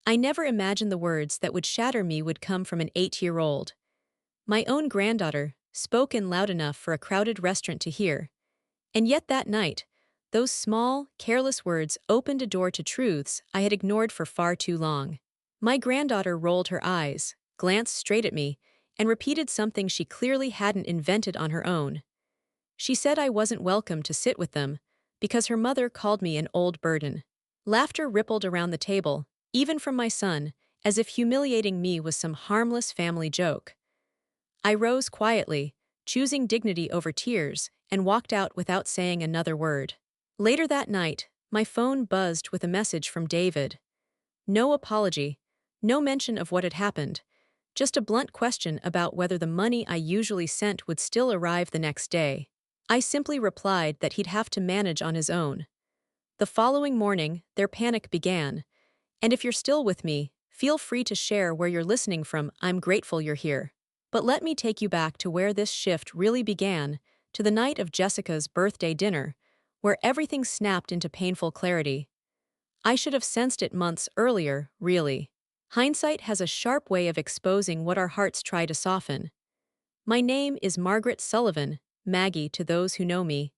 I never imagined the words that would shatter me would come from an 8-year-old. My own granddaughter, spoken loud enough for a crowded restaurant to hear. And yet that night, those small, careless words opened a door to truths I had ignored for far too long. My granddaughter rolled her eyes, glanced straight at me, and repeated something she clearly hadn't invented on her own. She said I wasn't welcome to sit with them, because her mother called me an old burden. Laughter rippled around the table, even from my son, as if humiliating me was some harmless family joke. I rose quietly, choosing dignity over tears, and walked out without saying another word. Later that night, my phone buzzed with a message from David. No apology, no mention of what had happened, just a blunt question about whether the money I usually sent would still arrive the next day. I simply replied that he'd have to manage on his own. The following morning, their panic began. And if you're still with me, feel free to share where you're listening from. I'm grateful you're here. But let me take you back to where this shift really began, to the night of Jessica's birthday dinner, where everything snapped into painful clarity. I should have sensed it months earlier, really. Hindsight has a sharp way of exposing what our hearts try to soften. My name is Margaret Sullivan, Maggie to those who know me,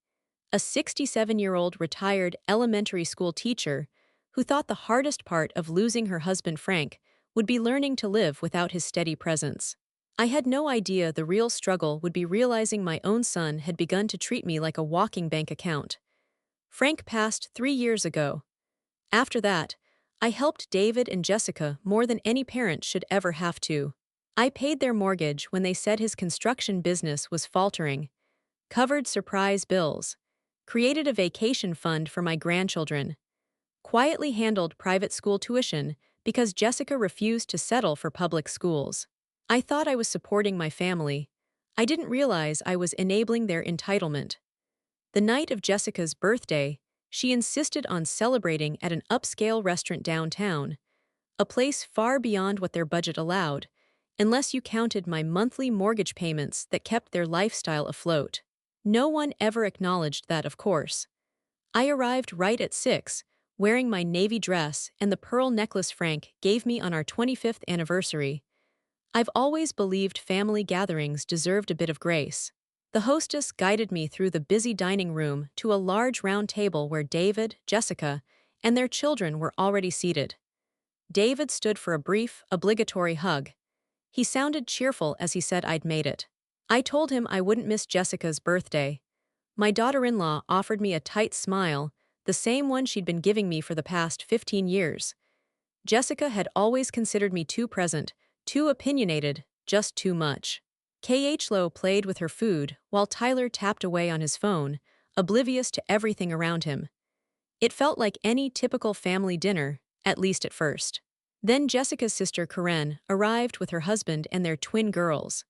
a 67-year-old retired elementary school teacher who thought the hardest part of losing her husband Frank would be learning to live without his steady presence. I had no idea the real struggle would be realizing my own son had begun to treat me like a walking bank account. Frank passed 3 years ago. After that, I helped David and Jessica more than any parent should ever have to. I paid their mortgage when they said his construction business was faltering, covered surprise bills, created a vacation fund for my grandchildren, quietly handled private school tuition because Jessica refused to settle for public schools. I thought I was supporting my family. I didn't realize I was enabling their entitlement. The night of Jessica's birthday, she insisted on celebrating at an upscale restaurant downtown, a place far beyond what their budget allowed, unless you counted my monthly mortgage payments that kept their lifestyle afloat. No one ever acknowledged that, of course. I arrived right at 6, wearing my navy dress and the pearl necklace Frank gave me on our 25th anniversary. I've always believed family gatherings deserved a bit of grace. The hostess guided me through the busy dining room to a large round table where David, Jessica, and their children were already seated. David stood for a brief, obligatory hug. He sounded cheerful as he said I'd made it. I told him I wouldn't miss Jessica's birthday. My daughter-in-law offered me a tight smile, the same one she'd been giving me for the past 15 years. Jessica had always considered me too present, too opinionated, just too much. Lowe played with her food while Tyler tapped away on his phone, oblivious to everything around him. It felt like any typical family dinner, at least at first. Then Jessica's sister Karen arrived with her husband and their twin girls.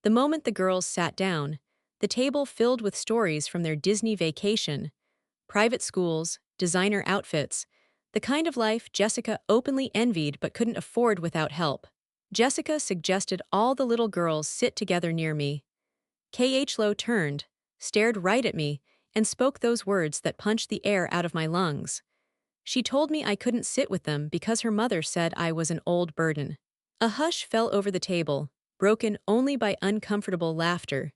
The moment the girls sat down, the table filled with stories from their Disney vacation, private schools, designer outfits, the kind of life Jessica openly envied but couldn't afford without help. Jessica suggested all the little girls sit together near me. Lowe turned, stared right at me, and spoke those words that punched the air out of my lungs. She told me I couldn't sit with them because her mother said I was an old burden. A hush fell over the table, broken only by uncomfortable laughter.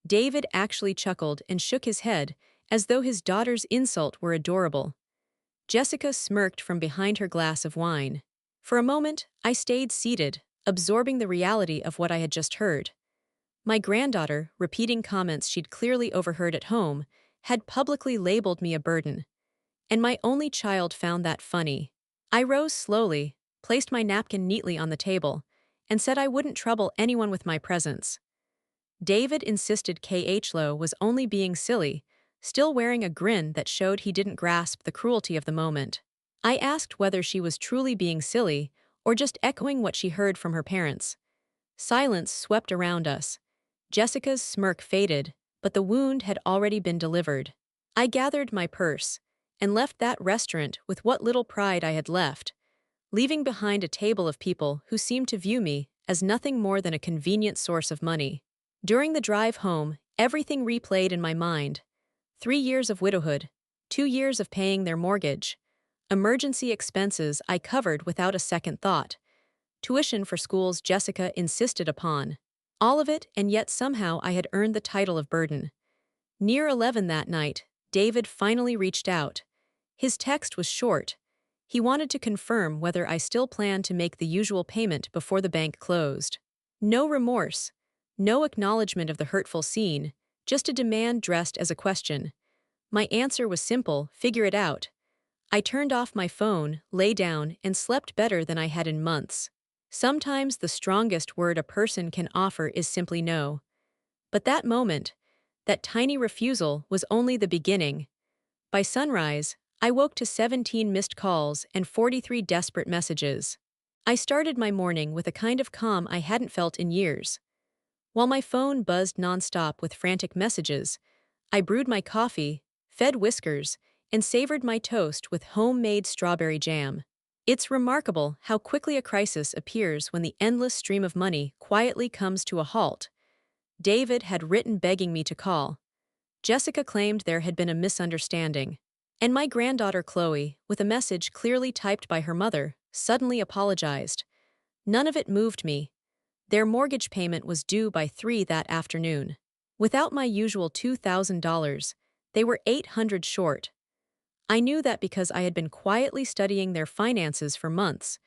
David actually chuckled and shook his head, as though his daughter's insult were adorable. Jessica smirked from behind her glass of wine. For a moment, I stayed seated, absorbing the reality of what I had just heard. My granddaughter, repeating comments she'd clearly overheard at home, had publicly labeled me a burden. And my only child found that funny. I rose slowly, placed my napkin neatly on the table, and said I wouldn't trouble anyone with my presence. David insisted Lowe was only being silly, still wearing a grin that showed he didn't grasp the cruelty of the moment. I asked whether she was truly being silly or just echoing what she heard from her parents. Silence swept around us. Jessica's smirk faded, but the wound had already been delivered. I gathered my purse and left that restaurant with what little pride I had left, leaving behind a table of people who seemed to view me as nothing more than a convenient source of money. During the drive home, everything replayed in my mind. 3 years of widowhood, 2 years of paying their mortgage, Emergency expenses I covered without a second thought. Tuition for schools Jessica insisted upon. All of it, and yet somehow I had earned the title of burden. Near 11 that night, David finally reached out. His text was short. He wanted to confirm whether I still planned to make the usual payment before the bank closed. No remorse, no acknowledgement of the hurtful scene, just a demand dressed as a question. My answer was simple: figure it out. I turned off my phone, lay down, and slept better than I had in months. Sometimes the strongest word a person can offer is simply no. But that moment, that tiny refusal, was only the beginning. By sunrise, I woke to 17 missed calls and 43 desperate messages. I started my morning with a kind of calm I hadn't felt in years. While my phone buzzed nonstop with frantic messages, I brewed my coffee, fed Whiskers, and savored my toast with homemade strawberry jam. It's remarkable how quickly a crisis appears when the endless stream of money quietly comes to a halt. David had written begging me to call. Jessica claimed there had been a misunderstanding. And my granddaughter Chloe, with a message clearly typed by her mother, suddenly apologized. None of it moved me. Their mortgage payment was due by 3 that afternoon. Without my usual $2,000, they were $800 short. I knew that because I had been quietly studying their finances for months,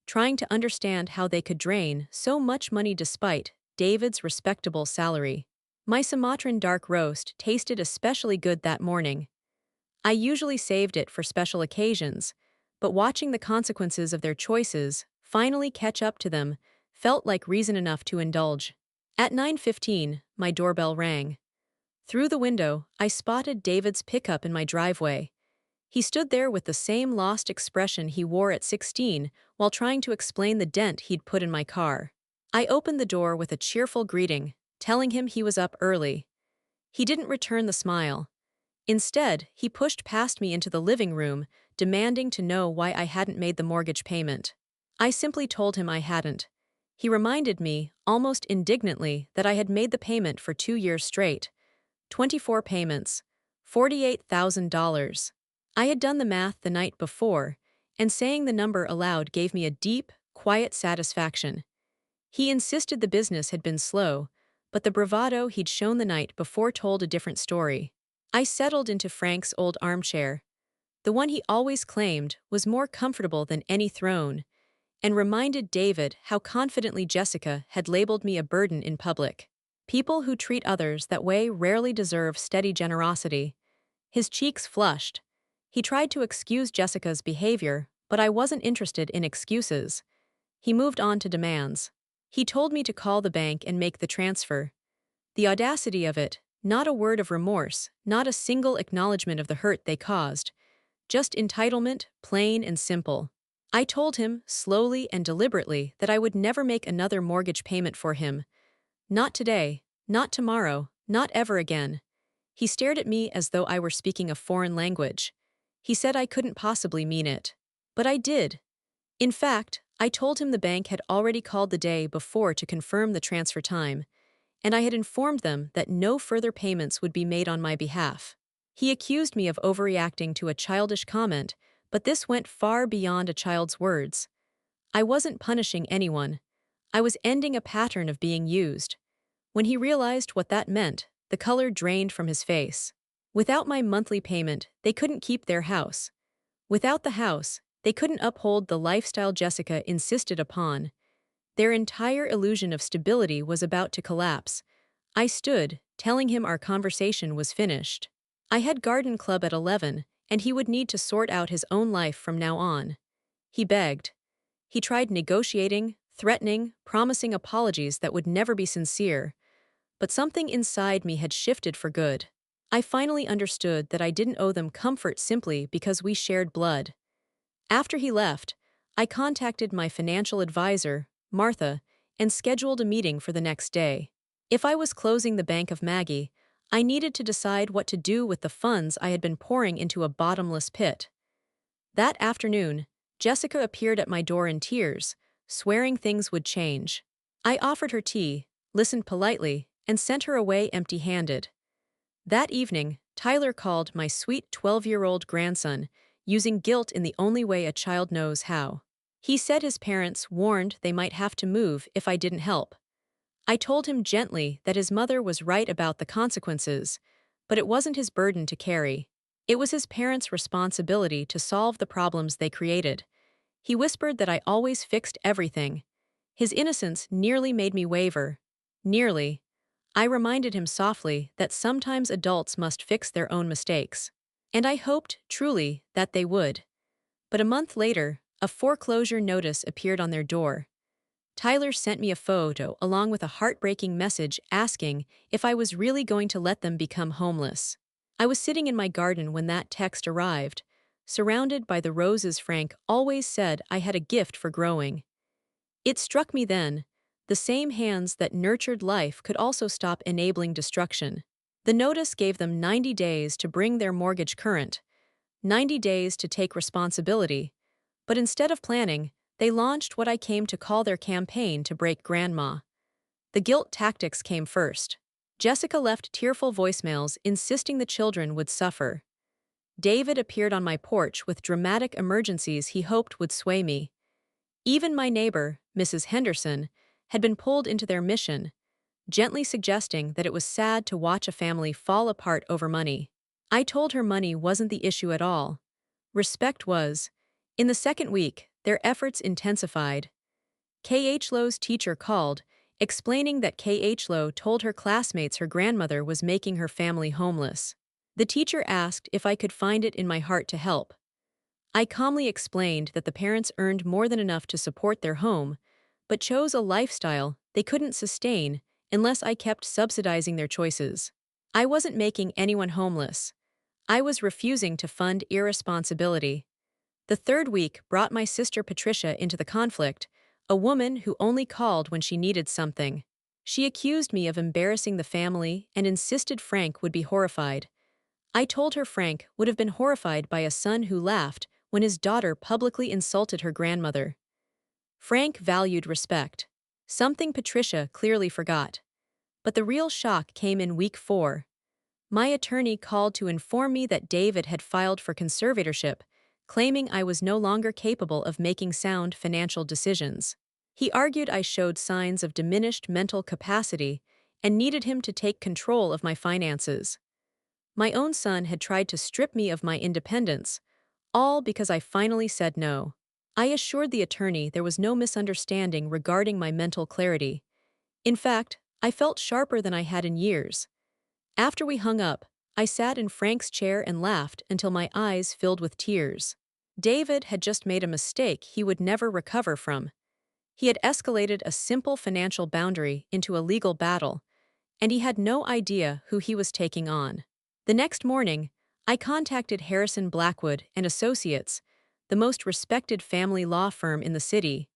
trying to understand how they could drain so much money despite David's respectable salary. My Sumatran dark roast tasted especially good that morning. I usually saved it for special occasions, but watching the consequences of their choices finally catch up to them felt like reason enough to indulge. At 9:15, my doorbell rang. Through the window, I spotted David's pickup in my driveway. He stood there with the same lost expression he wore at 16 while trying to explain the dent he'd put in my car. I opened the door with a cheerful greeting, telling him he was up early. He didn't return the smile. Instead, he pushed past me into the living room, demanding to know why I hadn't made the mortgage payment. I simply told him I hadn't. He reminded me, almost indignantly, that I had made the payment for 2 years straight. 24 payments. $48,000. I had done the math the night before, and saying the number aloud gave me a deep, quiet satisfaction. He insisted the business had been slow, but the bravado he'd shown the night before told a different story. I settled into Frank's old armchair. The one he always claimed was more comfortable than any throne, and reminded David how confidently Jessica had labeled me a burden in public. People who treat others that way rarely deserve steady generosity. His cheeks flushed. He tried to excuse Jessica's behavior, but I wasn't interested in excuses. He moved on to demands. He told me to call the bank and make the transfer. The audacity of it, not a word of remorse, not a single acknowledgement of the hurt they caused. Just entitlement, plain and simple. I told him, slowly and deliberately, that I would never make another mortgage payment for him. Not today, not tomorrow, not ever again. He stared at me as though I were speaking a foreign language. He said I couldn't possibly mean it. But I did. In fact, I told him the bank had already called the day before to confirm the transfer time, and I had informed them that no further payments would be made on my behalf. He accused me of overreacting to a childish comment, but this went far beyond a child's words. I wasn't punishing anyone. I was ending a pattern of being used. When he realized what that meant, the color drained from his face. Without my monthly payment, they couldn't keep their house. Without the house, they couldn't uphold the lifestyle Jessica insisted upon. Their entire illusion of stability was about to collapse. I stood, telling him our conversation was finished. I had garden club at 11, and he would need to sort out his own life from now on. He begged. He tried negotiating, threatening, promising apologies that would never be sincere. But something inside me had shifted for good. I finally understood that I didn't owe them comfort simply because we shared blood. After he left, I contacted my financial advisor, Martha, and scheduled a meeting for the next day. If I was closing the Bank of Maggie, I needed to decide what to do with the funds I had been pouring into a bottomless pit. That afternoon, Jessica appeared at my door in tears, swearing things would change. I offered her tea, listened politely, and sent her away empty-handed. That evening, Tyler called, my sweet 12-year-old grandson, using guilt in the only way a child knows how. He said his parents warned they might have to move if I didn't help. I told him gently that his mother was right about the consequences, but it wasn't his burden to carry. It was his parents' responsibility to solve the problems they created. He whispered that I always fixed everything. His innocence nearly made me waver. Nearly. I reminded him softly that sometimes adults must fix their own mistakes. And I hoped, truly, that they would. But a month later, a foreclosure notice appeared on their door. Tyler sent me a photo along with a heartbreaking message asking if I was really going to let them become homeless. I was sitting in my garden when that text arrived, surrounded by the roses Frank always said I had a gift for growing. It struck me then, the same hands that nurtured life could also stop enabling destruction. The notice gave them 90 days to bring their mortgage current, 90 days to take responsibility, but instead of planning, they launched what I came to call their campaign to break Grandma. The guilt tactics came first. Jessica left tearful voicemails insisting the children would suffer. David appeared on my porch with dramatic emergencies he hoped would sway me. Even my neighbor, Mrs. Henderson, had been pulled into their mission, gently suggesting that it was sad to watch a family fall apart over money. I told her money wasn't the issue at all. Respect was. In the second week, their efforts intensified. K.H. Lowe's teacher called, explaining that K.H. Lowe told her classmates her grandmother was making her family homeless. The teacher asked if I could find it in my heart to help. I calmly explained that the parents earned more than enough to support their home, but chose a lifestyle they couldn't sustain unless I kept subsidizing their choices. I wasn't making anyone homeless. I was refusing to fund irresponsibility. The third week brought my sister Patricia into the conflict, a woman who only called when she needed something. She accused me of embarrassing the family and insisted Frank would be horrified. I told her Frank would have been horrified by a son who laughed when his daughter publicly insulted her grandmother. Frank valued respect, something Patricia clearly forgot. But the real shock came in week 4. My attorney called to inform me that David had filed for conservatorship, claiming I was no longer capable of making sound financial decisions. He argued I showed signs of diminished mental capacity and needed him to take control of my finances. My own son had tried to strip me of my independence, all because I finally said no. I assured the attorney there was no misunderstanding regarding my mental clarity. In fact, I felt sharper than I had in years. After we hung up, I sat in Frank's chair and laughed until my eyes filled with tears. David had just made a mistake he would never recover from. He had escalated a simple financial boundary into a legal battle, and he had no idea who he was taking on. The next morning, I contacted Harrison Blackwood and Associates, the most respected family law firm in the city.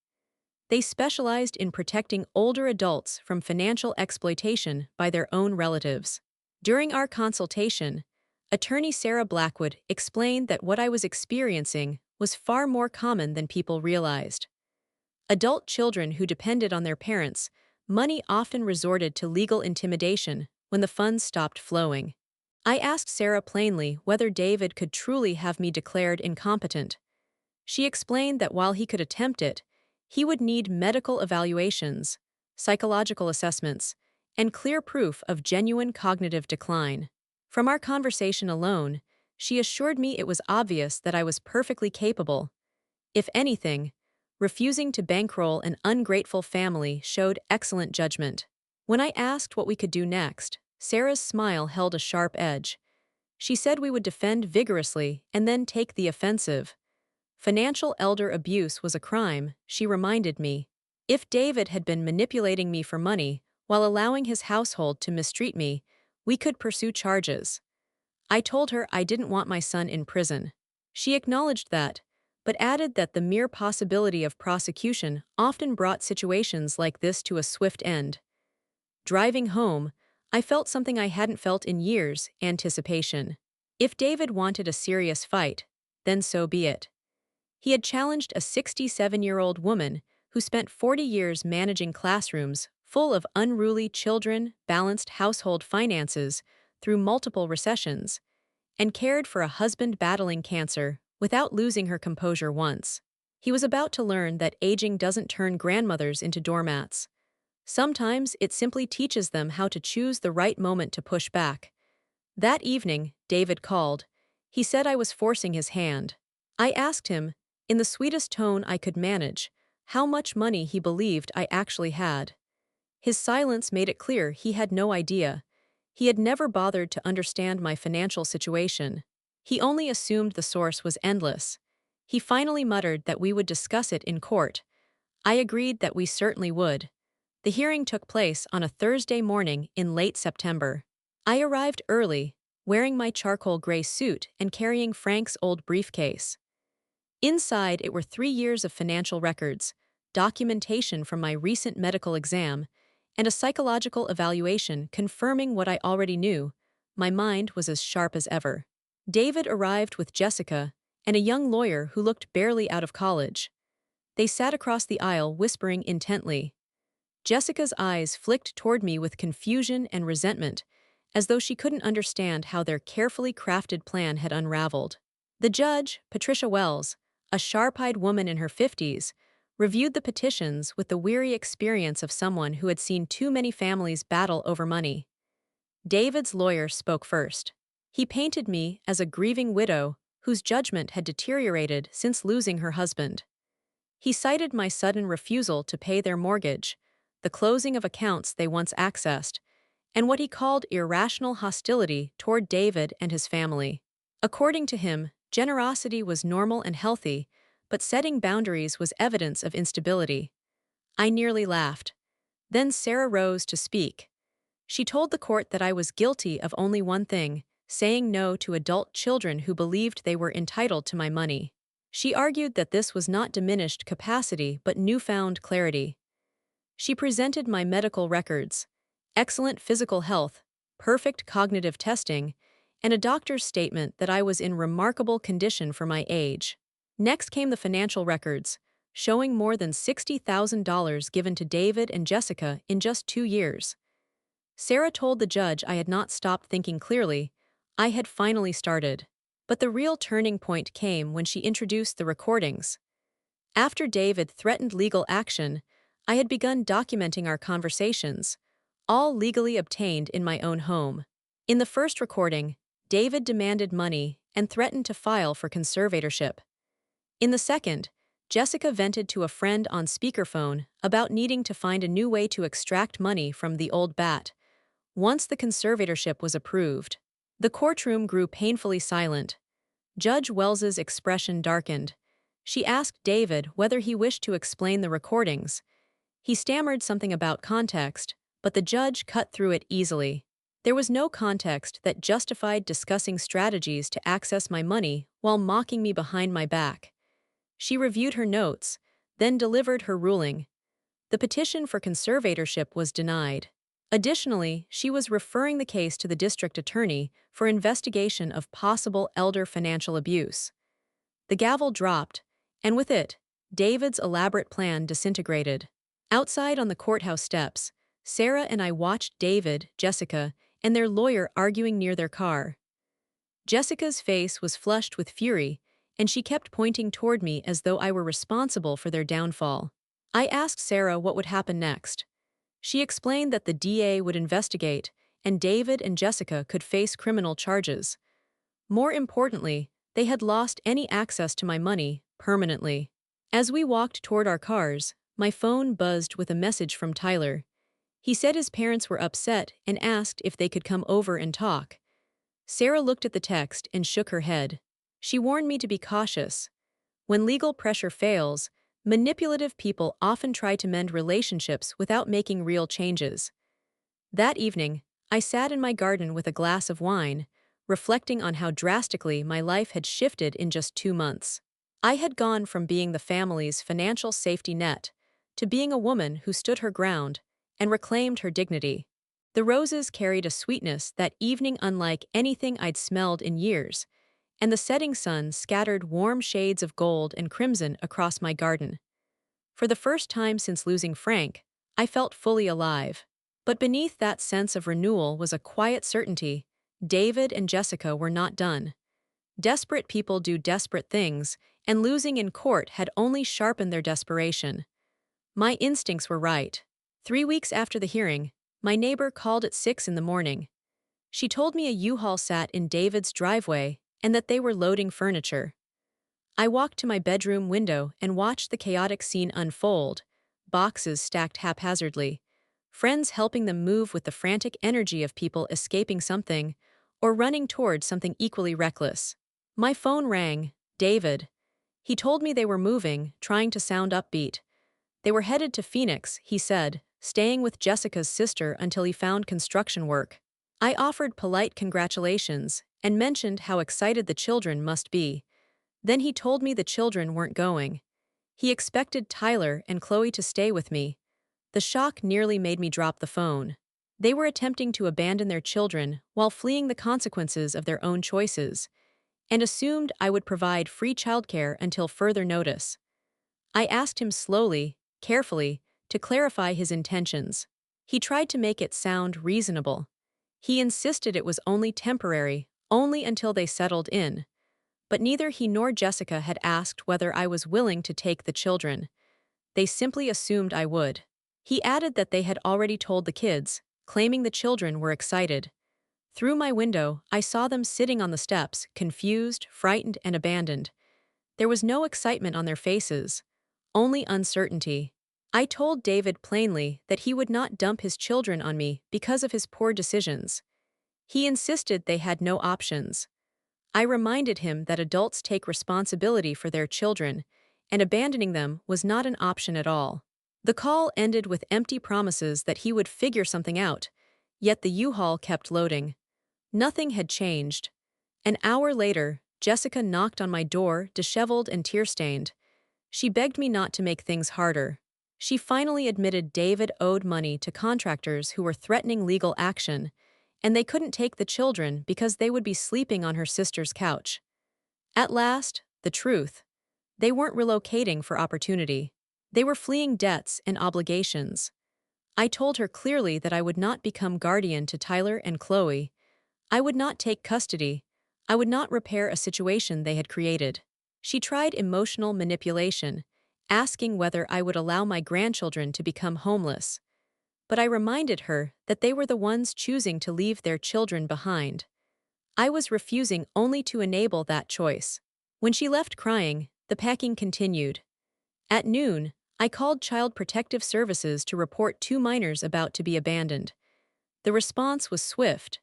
They specialized in protecting older adults from financial exploitation by their own relatives. During our consultation, attorney Sarah Blackwood explained that what I was experiencing was far more common than people realized. Adult children who depended on their parents' money often resorted to legal intimidation when the funds stopped flowing. I asked Sarah plainly whether David could truly have me declared incompetent. She explained that while he could attempt it, he would need medical evaluations, psychological assessments, and clear proof of genuine cognitive decline. From our conversation alone, she assured me it was obvious that I was perfectly capable. If anything, refusing to bankroll an ungrateful family showed excellent judgment. When I asked what we could do next, Sarah's smile held a sharp edge. She said we would defend vigorously and then take the offensive. Financial elder abuse was a crime, she reminded me. If David had been manipulating me for money while allowing his household to mistreat me, we could pursue charges. I told her I didn't want my son in prison. She acknowledged that, but added that the mere possibility of prosecution often brought situations like this to a swift end. Driving home, I felt something I hadn't felt in years: anticipation. If David wanted a serious fight, then so be it. He had challenged a 67-year-old woman who spent 40 years managing classrooms full of unruly children, balanced household finances through multiple recessions, and cared for a husband battling cancer without losing her composure once. He was about to learn that aging doesn't turn grandmothers into doormats. Sometimes it simply teaches them how to choose the right moment to push back. That evening, David called. He said I was forcing his hand. I asked him, in the sweetest tone I could manage, how much money he believed I actually had. His silence made it clear he had no idea. He had never bothered to understand my financial situation. He only assumed the source was endless. He finally muttered that we would discuss it in court. I agreed that we certainly would. The hearing took place on a Thursday morning in late September. I arrived early, wearing my charcoal gray suit and carrying Frank's old briefcase. Inside, it were 3 years of financial records, documentation from my recent medical exam, and a psychological evaluation confirming what I already knew. My mind was as sharp as ever. David arrived with Jessica and a young lawyer who looked barely out of college. They sat across the aisle whispering intently. Jessica's eyes flicked toward me with confusion and resentment, as though she couldn't understand how their carefully crafted plan had unraveled. The judge, Patricia Wells, a sharp-eyed woman in her 50s, reviewed the petitions with the weary experience of someone who had seen too many families battle over money. David's lawyer spoke first. He painted me as a grieving widow whose judgment had deteriorated since losing her husband. He cited my sudden refusal to pay their mortgage, the closing of accounts they once accessed, and what he called irrational hostility toward David and his family. According to him, generosity was normal and healthy, but setting boundaries was evidence of instability. I nearly laughed. Then Sarah rose to speak. She told the court that I was guilty of only one thing, saying no to adult children who believed they were entitled to my money. She argued that this was not diminished capacity but newfound clarity. She presented my medical records, excellent physical health, perfect cognitive testing, and a doctor's statement that I was in remarkable condition for my age. Next came the financial records, showing more than $60,000 given to David and Jessica in just 2 years. Sarah told the judge I had not stopped thinking clearly. I had finally started. But the real turning point came when she introduced the recordings. After David threatened legal action, I had begun documenting our conversations, all legally obtained in my own home. In the first recording, David demanded money and threatened to file for conservatorship. In the second, Jessica vented to a friend on speakerphone about needing to find a new way to extract money from the old bat. Once the conservatorship was approved, the courtroom grew painfully silent. Judge Wells's expression darkened. She asked David whether he wished to explain the recordings. He stammered something about context, but the judge cut through it easily. There was no context that justified discussing strategies to access my money while mocking me behind my back. She reviewed her notes, then delivered her ruling. The petition for conservatorship was denied. Additionally, she was referring the case to the district attorney for investigation of possible elder financial abuse. The gavel dropped, and with it, David's elaborate plan disintegrated. Outside on the courthouse steps, Sarah and I watched David, Jessica, and their lawyer arguing near their car. Jessica's face was flushed with fury, and she kept pointing toward me as though I were responsible for their downfall. I asked Sarah what would happen next. She explained that the DA would investigate, and David and Jessica could face criminal charges. More importantly, they had lost any access to my money permanently. As we walked toward our cars, my phone buzzed with a message from Tyler. He said his parents were upset and asked if they could come over and talk. Sarah looked at the text and shook her head. She warned me to be cautious. When legal pressure fails, manipulative people often try to mend relationships without making real changes. That evening, I sat in my garden with a glass of wine, reflecting on how drastically my life had shifted in just 2 months. I had gone from being the family's financial safety net to being a woman who stood her ground and reclaimed her dignity. The roses carried a sweetness that evening unlike anything I'd smelled in years, and the setting sun scattered warm shades of gold and crimson across my garden. For the first time since losing Frank, I felt fully alive. But beneath that sense of renewal was a quiet certainty: David and Jessica were not done. Desperate people do desperate things, and losing in court had only sharpened their desperation. My instincts were right. 3 weeks after the hearing, my neighbor called at 6 in the morning. She told me a U-Haul sat in David's driveway and that they were loading furniture. I walked to my bedroom window and watched the chaotic scene unfold, boxes stacked haphazardly, friends helping them move with the frantic energy of people escaping something or running toward something equally reckless. My phone rang. David. He told me they were moving, trying to sound upbeat. They were headed to Phoenix, he said, staying with Jessica's sister until he found construction work. I offered polite congratulations and mentioned how excited the children must be. Then he told me the children weren't going. He expected Tyler and Chloe to stay with me. The shock nearly made me drop the phone. They were attempting to abandon their children while fleeing the consequences of their own choices, and assumed I would provide free childcare until further notice. I asked him slowly, carefully, to clarify his intentions. He tried to make it sound reasonable. He insisted it was only temporary, only until they settled in. But neither he nor Jessica had asked whether I was willing to take the children. They simply assumed I would. He added that they had already told the kids, claiming the children were excited. Through my window, I saw them sitting on the steps, confused, frightened, and abandoned. There was no excitement on their faces, only uncertainty. I told David plainly that he would not dump his children on me because of his poor decisions. He insisted they had no options. I reminded him that adults take responsibility for their children, and abandoning them was not an option at all. The call ended with empty promises that he would figure something out, yet the U-Haul kept loading. Nothing had changed. An hour later, Jessica knocked on my door, disheveled and tear-stained. She begged me not to make things harder. She finally admitted David owed money to contractors who were threatening legal action, and they couldn't take the children because they would be sleeping on her sister's couch. At last, the truth. They weren't relocating for opportunity. They were fleeing debts and obligations. I told her clearly that I would not become guardian to Tyler and Chloe. I would not take custody. I would not repair a situation they had created. She tried emotional manipulation, asking whether I would allow my grandchildren to become homeless. But I reminded her that they were the ones choosing to leave their children behind. I was refusing only to enable that choice. When she left crying, the packing continued. At noon, I called Child Protective Services to report 2 minors about to be abandoned. The response was swift.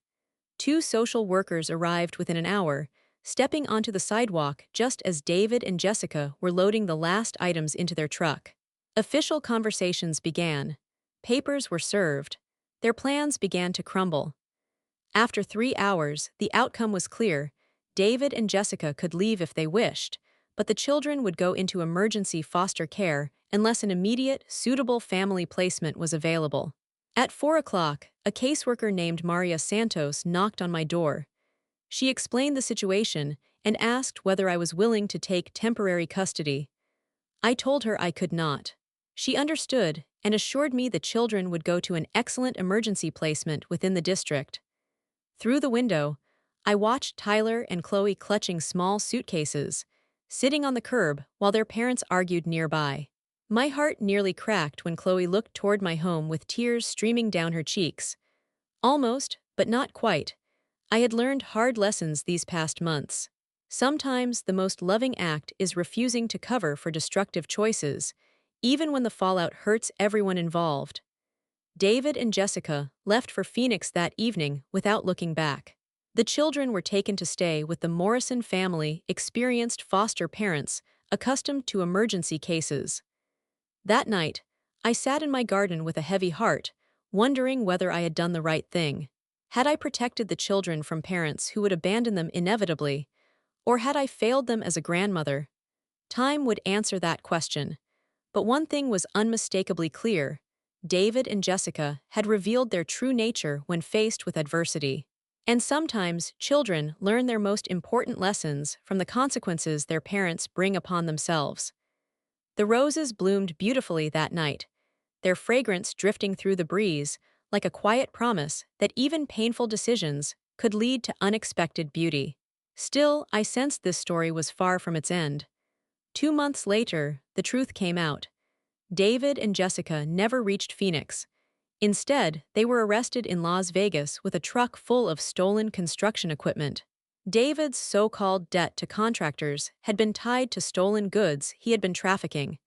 2 social workers arrived within an hour, stepping onto the sidewalk just as David and Jessica were loading the last items into their truck. Official conversations began. Papers were served. Their plans began to crumble. After 3 hours, the outcome was clear. David and Jessica could leave if they wished, but the children would go into emergency foster care unless an immediate, suitable family placement was available. At 4 o'clock, a caseworker named Maria Santos knocked on my door. She explained the situation and asked whether I was willing to take temporary custody. I told her I could not. She understood and assured me the children would go to an excellent emergency placement within the district. Through the window, I watched Tyler and Chloe clutching small suitcases, sitting on the curb while their parents argued nearby. My heart nearly cracked when Chloe looked toward my home with tears streaming down her cheeks. Almost, but not quite. I had learned hard lessons these past months. Sometimes the most loving act is refusing to cover for destructive choices, even when the fallout hurts everyone involved. David and Jessica left for Phoenix that evening without looking back. The children were taken to stay with the Morrison family, experienced foster parents, accustomed to emergency cases. That night, I sat in my garden with a heavy heart, wondering whether I had done the right thing. Had I protected the children from parents who would abandon them inevitably, or had I failed them as a grandmother? Time would answer that question. But one thing was unmistakably clear. David and Jessica had revealed their true nature when faced with adversity. And sometimes, children learn their most important lessons from the consequences their parents bring upon themselves. The roses bloomed beautifully that night, their fragrance drifting through the breeze like a quiet promise that even painful decisions could lead to unexpected beauty. Still, I sensed this story was far from its end. 2 months later, the truth came out. David and Jessica never reached Phoenix. Instead, they were arrested in Las Vegas with a truck full of stolen construction equipment. David's so-called debt to contractors had been tied to stolen goods he had been trafficking.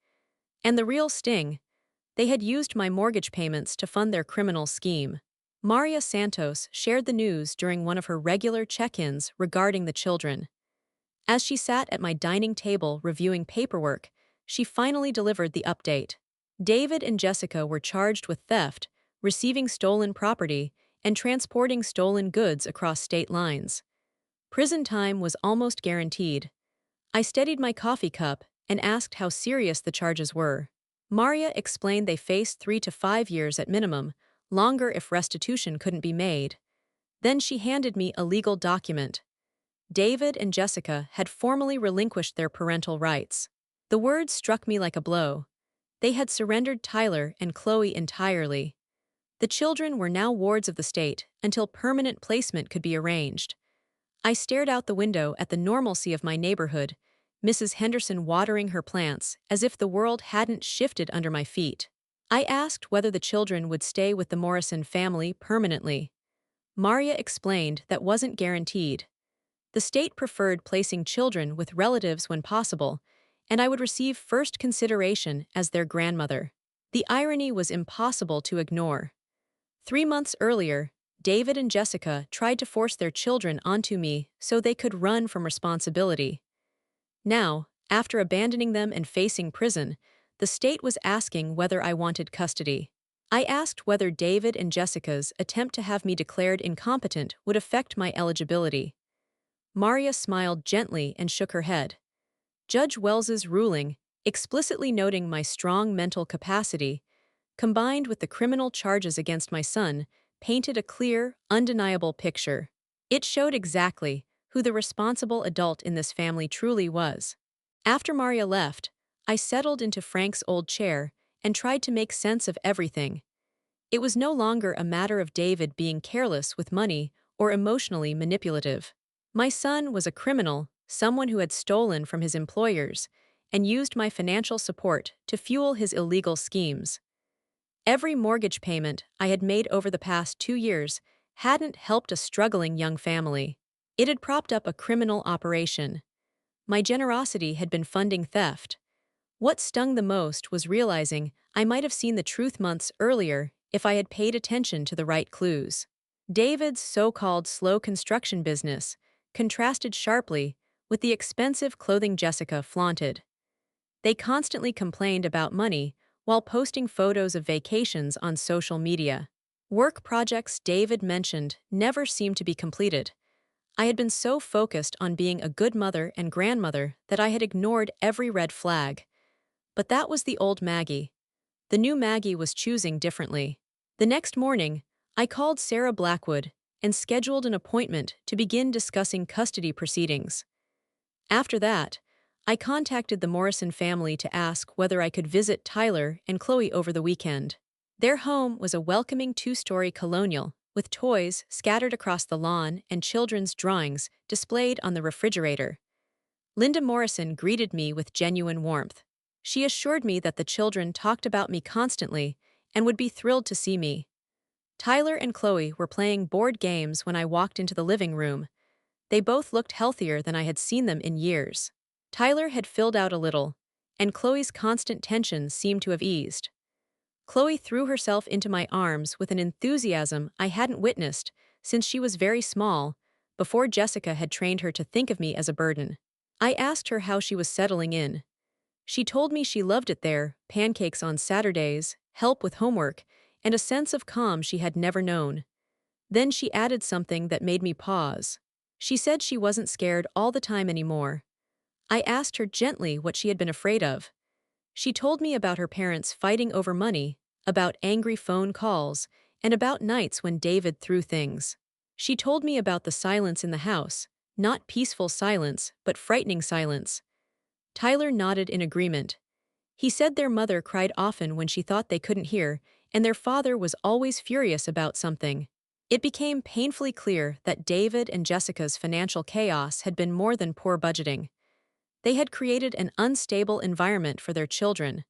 And the real sting, they had used my mortgage payments to fund their criminal scheme. Maria Santos shared the news during one of her regular check-ins regarding the children. As she sat at my dining table reviewing paperwork, she finally delivered the update. David and Jessica were charged with theft, receiving stolen property, and transporting stolen goods across state lines. Prison time was almost guaranteed. I steadied my coffee cup and asked how serious the charges were. Maria explained they faced 3 to 5 years at minimum, longer if restitution couldn't be made. Then she handed me a legal document. David and Jessica had formally relinquished their parental rights. The words struck me like a blow. They had surrendered Tyler and Chloe entirely. The children were now wards of the state until permanent placement could be arranged. I stared out the window at the normalcy of my neighborhood, Mrs. Henderson watering her plants as if the world hadn't shifted under my feet. I asked whether the children would stay with the Morrison family permanently. Maria explained that wasn't guaranteed. The state preferred placing children with relatives when possible, and I would receive first consideration as their grandmother. The irony was impossible to ignore. 3 months earlier, David and Jessica tried to force their children onto me so they could run from responsibility. Now, after abandoning them and facing prison, the state was asking whether I wanted custody. I asked whether David and Jessica's attempt to have me declared incompetent would affect my eligibility. Maria smiled gently and shook her head. Judge Wells's ruling, explicitly noting my strong mental capacity, combined with the criminal charges against my son, painted a clear, undeniable picture. It showed exactly who the responsible adult in this family truly was. After Maria left, I settled into Frank's old chair and tried to make sense of everything. It was no longer a matter of David being careless with money or emotionally manipulative. My son was a criminal, someone who had stolen from his employers, and used my financial support to fuel his illegal schemes. Every mortgage payment I had made over the past 2 years hadn't helped a struggling young family. It had propped up a criminal operation. My generosity had been funding theft. What stung the most was realizing I might have seen the truth months earlier if I had paid attention to the right clues. David's so-called slow construction business contrasted sharply with the expensive clothing Jessica flaunted. They constantly complained about money while posting photos of vacations on social media. Work projects David mentioned never seemed to be completed. I had been so focused on being a good mother and grandmother that I had ignored every red flag. But that was the old Maggie. The new Maggie was choosing differently. The next morning, I called Sarah Blackwood and scheduled an appointment to begin discussing custody proceedings. After that, I contacted the Morrison family to ask whether I could visit Tyler and Chloe over the weekend. Their home was a welcoming 2-story colonial, with toys scattered across the lawn and children's drawings displayed on the refrigerator. Linda Morrison greeted me with genuine warmth. She assured me that the children talked about me constantly and would be thrilled to see me. Tyler and Chloe were playing board games when I walked into the living room. They both looked healthier than I had seen them in years. Tyler had filled out a little, and Chloe's constant tension seemed to have eased. Chloe threw herself into my arms with an enthusiasm I hadn't witnessed since she was very small, before Jessica had trained her to think of me as a burden. I asked her how she was settling in. She told me she loved it there, pancakes on Saturdays, help with homework, and a sense of calm she had never known. Then she added something that made me pause. She said she wasn't scared all the time anymore. I asked her gently what she had been afraid of. She told me about her parents fighting over money, about angry phone calls, and about nights when David threw things. She told me about the silence in the house, not peaceful silence, but frightening silence. Tyler nodded in agreement. He said their mother cried often when she thought they couldn't hear, and their father was always furious about something. It became painfully clear that David and Jessica's financial chaos had been more than poor budgeting. They had created an unstable environment for their children,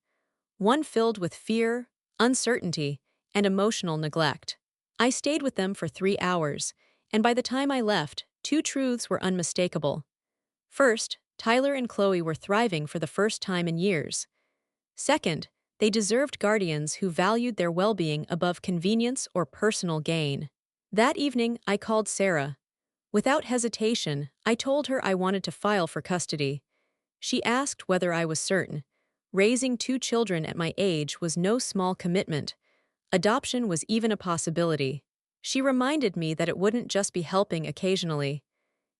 one filled with fear, uncertainty, and emotional neglect. I stayed with them for 3 hours, and by the time I left, two truths were unmistakable. First, Tyler and Chloe were thriving for the first time in years. Second, they deserved guardians who valued their well-being above convenience or personal gain. That evening, I called Sarah. Without hesitation, I told her I wanted to file for custody. She asked whether I was certain. Raising two children at my age was no small commitment. Adoption was even a possibility. She reminded me that it wouldn't just be helping occasionally.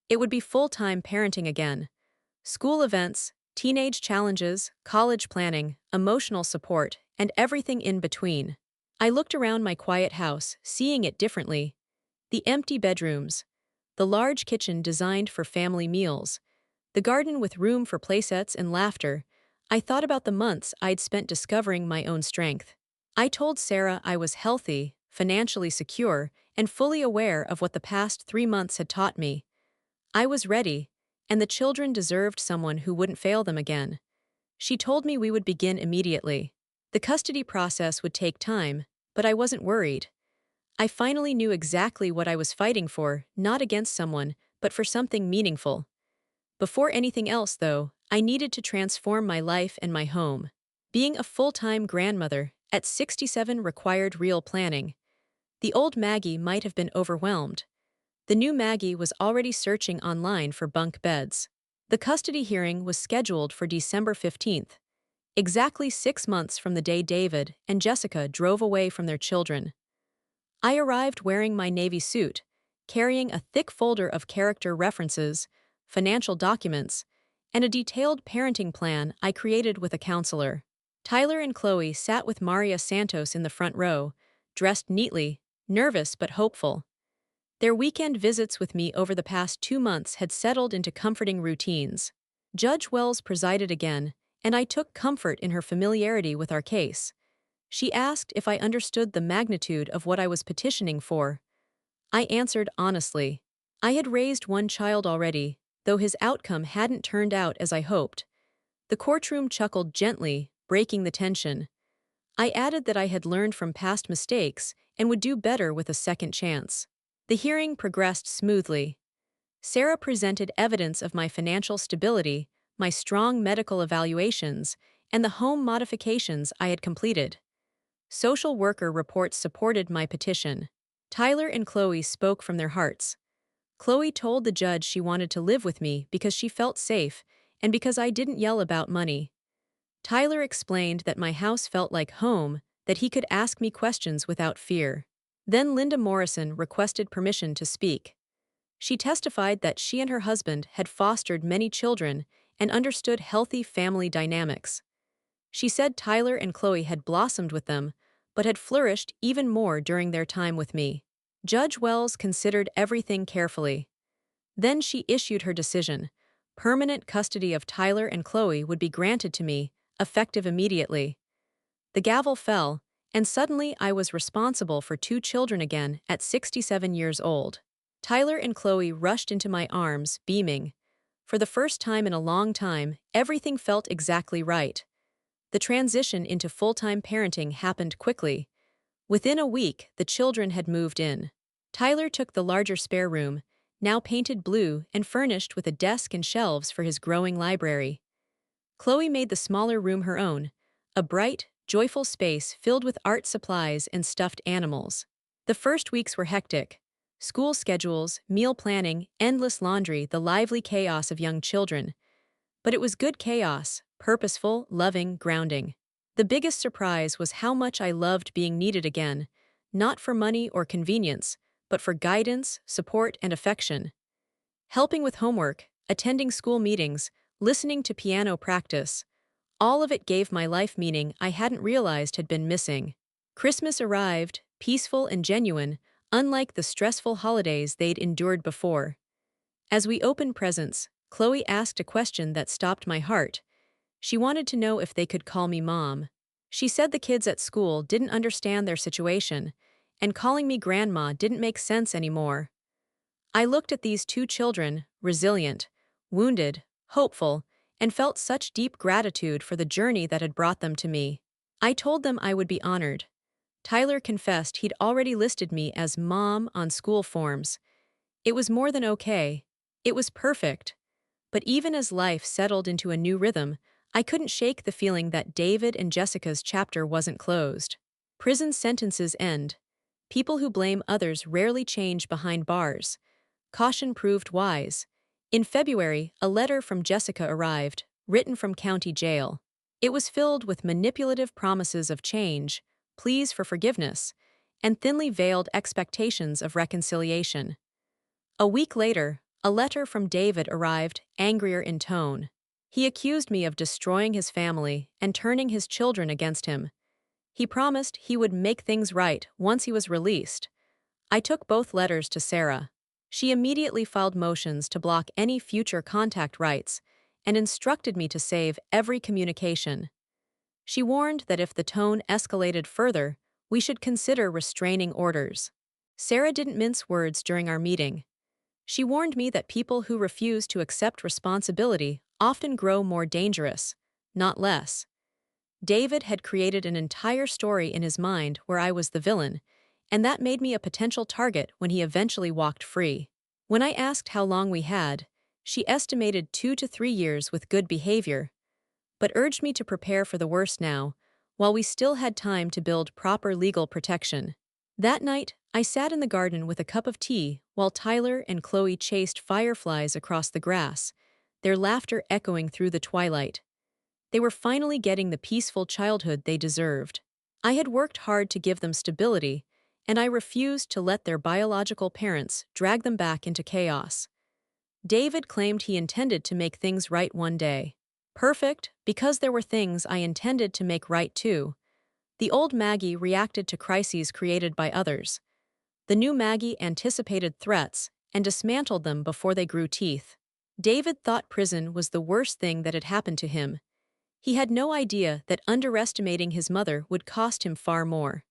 It would be full-time parenting again. School events, teenage challenges, college planning, emotional support, and everything in between. I looked around my quiet house, seeing it differently. The empty bedrooms, the large kitchen designed for family meals, the garden with room for playsets and laughter. I thought about the months I'd spent discovering my own strength. I told Sarah I was healthy, financially secure, and fully aware of what the past 3 months had taught me. I was ready, and the children deserved someone who wouldn't fail them again. She told me we would begin immediately. The custody process would take time, but I wasn't worried. I finally knew exactly what I was fighting for, not against someone, but for something meaningful. Before anything else, though, I needed to transform my life and my home. Being a full-time grandmother at 67 required real planning. The old Maggie might have been overwhelmed. The new Maggie was already searching online for bunk beds. The custody hearing was scheduled for December 15th, exactly 6 months from the day David and Jessica drove away from their children. I arrived wearing my navy suit, carrying a thick folder of character references, financial documents, and a detailed parenting plan I created with a counselor. Tyler and Chloe sat with Maria Santos in the front row, dressed neatly, nervous but hopeful. Their weekend visits with me over the past 2 months had settled into comforting routines. Judge Wells presided again, and I took comfort in her familiarity with our case. She asked if I understood the magnitude of what I was petitioning for. I answered honestly. I had raised one child already, though his outcome hadn't turned out as I hoped. The courtroom chuckled gently, breaking the tension. I added that I had learned from past mistakes and would do better with a second chance. The hearing progressed smoothly. Sarah presented evidence of my financial stability, my strong medical evaluations, and the home modifications I had completed. Social worker reports supported my petition. Tyler and Chloe spoke from their hearts. Chloe told the judge she wanted to live with me because she felt safe and because I didn't yell about money. Tyler explained that my house felt like home, that he could ask me questions without fear. Then Linda Morrison requested permission to speak. She testified that she and her husband had fostered many children and understood healthy family dynamics. She said Tyler and Chloe had blossomed with them, but had flourished even more during their time with me. Judge Wells considered everything carefully. Then she issued her decision. Permanent custody of Tyler and Chloe would be granted to me, effective immediately. The gavel fell, and suddenly I was responsible for two children again at 67 years old. Tyler and Chloe rushed into my arms, beaming. For the first time in a long time, everything felt exactly right. The transition into full-time parenting happened quickly. Within a week, the children had moved in. Tyler took the larger spare room, now painted blue and furnished with a desk and shelves for his growing library. Chloe made the smaller room her own, a bright, joyful space filled with art supplies and stuffed animals. The first weeks were hectic. School schedules, meal planning, endless laundry, the lively chaos of young children. But it was good chaos, purposeful, loving, grounding. The biggest surprise was how much I loved being needed again, not for money or convenience, but for guidance, support, and affection. Helping with homework, attending school meetings, listening to piano practice, all of it gave my life meaning I hadn't realized had been missing. Christmas arrived, peaceful and genuine, unlike the stressful holidays they'd endured before. As we opened presents, Chloe asked a question that stopped my heart. She wanted to know if they could call me Mom. She said the kids at school didn't understand their situation, and calling me grandma didn't make sense anymore. I looked at these two children, resilient, wounded, hopeful, and felt such deep gratitude for the journey that had brought them to me. I told them I would be honored. Tyler confessed he'd already listed me as mom on school forms. It was more than okay. It was perfect. But even as life settled into a new rhythm, I couldn't shake the feeling that David and Jessica's chapter wasn't closed. Prison sentences end. People who blame others rarely change behind bars. Caution proved wise. In February, a letter from Jessica arrived, written from county jail. It was filled with manipulative promises of change, pleas for forgiveness, and thinly veiled expectations of reconciliation. A week later, a letter from David arrived, angrier in tone. He accused me of destroying his family and turning his children against him. He promised he would make things right once he was released. I took both letters to Sarah. She immediately filed motions to block any future contact rights and instructed me to save every communication. She warned that if the tone escalated further, we should consider restraining orders. Sarah didn't mince words during our meeting. She warned me that people who refuse to accept responsibility often grow more dangerous, not less. David had created an entire story in his mind where I was the villain, and that made me a potential target when he eventually walked free. When I asked how long we had, she estimated 2 to 3 years with good behavior, but urged me to prepare for the worst now, while we still had time to build proper legal protection. That night, I sat in the garden with a cup of tea while Tyler and Chloe chased fireflies across the grass, their laughter echoing through the twilight. They were finally getting the peaceful childhood they deserved. I had worked hard to give them stability, and I refused to let their biological parents drag them back into chaos. David claimed he intended to make things right one day. Perfect, because there were things I intended to make right too. The old Maggie reacted to crises created by others. The new Maggie anticipated threats and dismantled them before they grew teeth. David thought prison was the worst thing that had happened to him. He had no idea that underestimating his mother would cost him far more.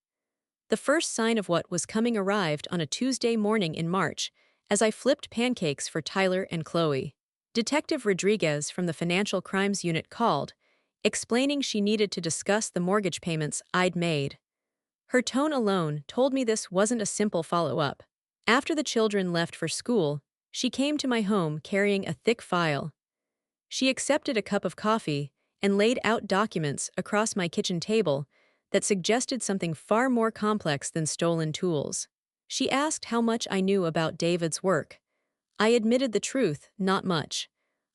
The first sign of what was coming arrived on a Tuesday morning in March, as I flipped pancakes for Tyler and Chloe. Detective Rodriguez from the Financial Crimes Unit called, explaining she needed to discuss the mortgage payments I'd made. Her tone alone told me this wasn't a simple follow-up. After the children left for school, she came to my home carrying a thick file. She accepted a cup of coffee and laid out documents across my kitchen table that suggested something far more complex than stolen tools. She asked how much I knew about David's work. I admitted the truth, not much.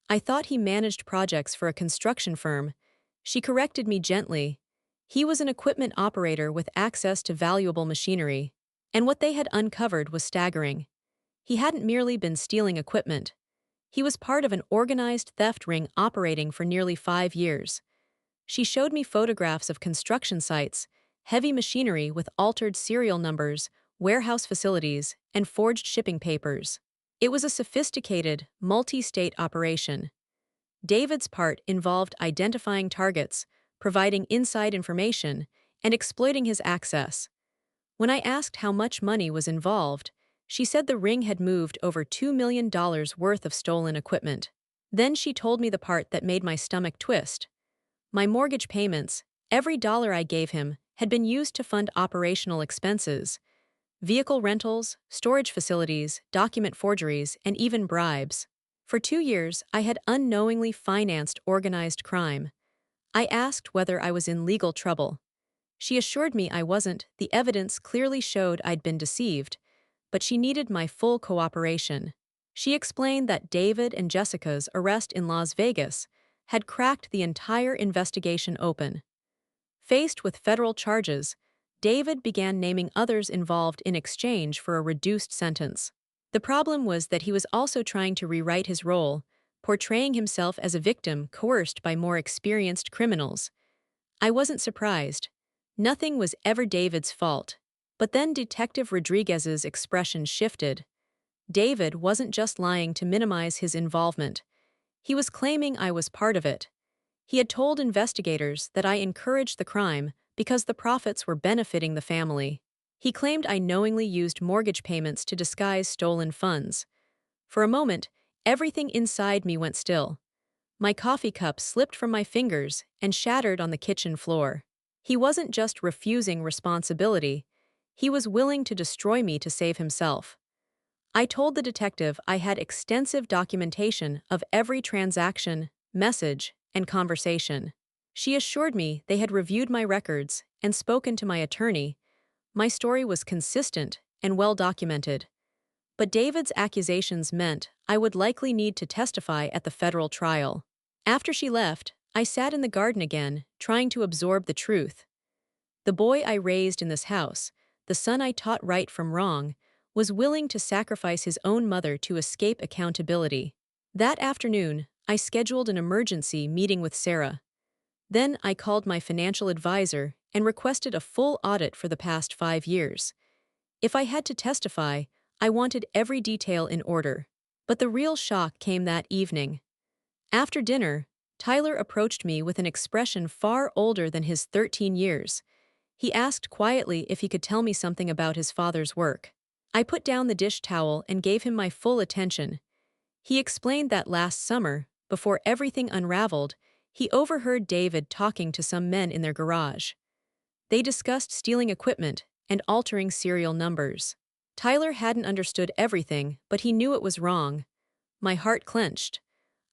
I thought he managed projects for a construction firm. She corrected me gently. He was an equipment operator with access to valuable machinery. And what they had uncovered was staggering. He hadn't merely been stealing equipment. He was part of an organized theft ring operating for nearly 5 years. She showed me photographs of construction sites, heavy machinery with altered serial numbers, warehouse facilities, and forged shipping papers. It was a sophisticated, multi-state operation. David's part involved identifying targets, providing inside information, and exploiting his access. When I asked how much money was involved, she said the ring had moved over $2 million worth of stolen equipment. Then she told me the part that made my stomach twist. My mortgage payments, every dollar I gave him, had been used to fund operational expenses, vehicle rentals, storage facilities, document forgeries, and even bribes. For 2 years, I had unknowingly financed organized crime. I asked whether I was in legal trouble. She assured me I wasn't. The evidence clearly showed I'd been deceived, but she needed my full cooperation. She explained that David and Jessica's arrest in Las Vegas had cracked the entire investigation open. Faced with federal charges, David began naming others involved in exchange for a reduced sentence. The problem was that he was also trying to rewrite his role, portraying himself as a victim coerced by more experienced criminals. I wasn't surprised. Nothing was ever David's fault. But then Detective Rodriguez's expression shifted. David wasn't just lying to minimize his involvement. He was claiming I was part of it. He had told investigators that I encouraged the crime because the profits were benefiting the family. He claimed I knowingly used mortgage payments to disguise stolen funds. For a moment, everything inside me went still. My coffee cup slipped from my fingers and shattered on the kitchen floor. He wasn't just refusing responsibility, he was willing to destroy me to save himself. I told the detective I had extensive documentation of every transaction, message, and conversation. She assured me they had reviewed my records and spoken to my attorney. My story was consistent and well documented. But David's accusations meant I would likely need to testify at the federal trial. After she left, I sat in the garden again, trying to absorb the truth. The boy I raised in this house, the son I taught right from wrong, was willing to sacrifice his own mother to escape accountability. That afternoon, I scheduled an emergency meeting with Sarah. Then I called my financial advisor and requested a full audit for the past 5 years. If I had to testify, I wanted every detail in order. But the real shock came that evening. After dinner, Tyler approached me with an expression far older than his 13 years. He asked quietly if he could tell me something about his father's work. I put down the dish towel and gave him my full attention. He explained that last summer, before everything unraveled, he overheard David talking to some men in their garage. They discussed stealing equipment and altering serial numbers. Tyler hadn't understood everything, but he knew it was wrong. My heart clenched.